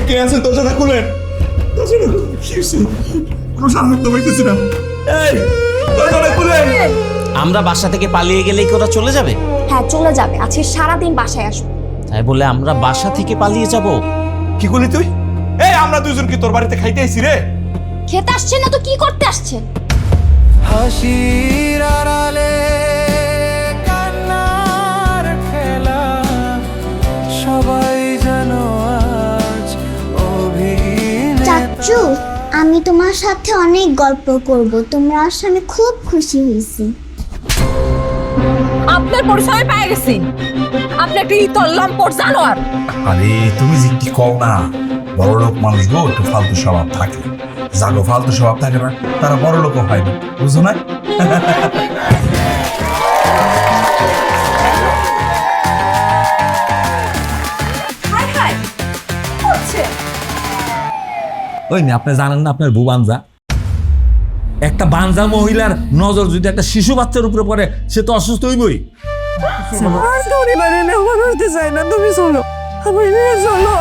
কে আছে দরজাটা খুলেন। দরজাটা খুলেন। কি হয়েছে? কোনো সাহস তো পাইতেছি না। এই দরজাটা খুলেন। আমরা বাসা থেকে পালিয়ে গেলেই কি ওরা চলে যাবে? হ্যাঁ চলে যাবে, আজকে সারাদিন বাসায় আসবো। তাই বলে আমরা বাসা থেকে পালিয়ে যাব? কি করলি তুই? এই আমরা দুজন কি তোর বাড়িতে খাইতে আইছি রে? খেতে আসছেন না তো কি করতে আসছেন? হাসির আড়ালে কান্নার খেলা, সবাই যেন আজ অভিনেতা। চাচু, আমি তোমার সাথে অনেক গল্প করব, তোমরা আসলে আমি খুব খুশি হয়েছি। আপনার পরিচয় পেয়ে গেছি, আপনি একটা ইতল্লাম পর জানোয়ার। আরে তুমি যে কি কও না, বড় লোক মানুষ গো একটু ফালতু স্বভাব থাকে, যাগো ফালতু স্বভাব থাকে না তারা বড় লোকও হয় না, বুঝো না? হায় হায় হচ্ছে ওই না, আপনি জানেন না আপনার বউ বাঞ্জা? একটা বাঞ্জা মহিলার নজর যদি একটা শিশু বাচ্চার উপরে পড়ে, সে তো অসুস্থ হইবই। আর পরিবারে নেওয়া করতে চাই না, তুমি চলো, আমি নিয়ে চলো।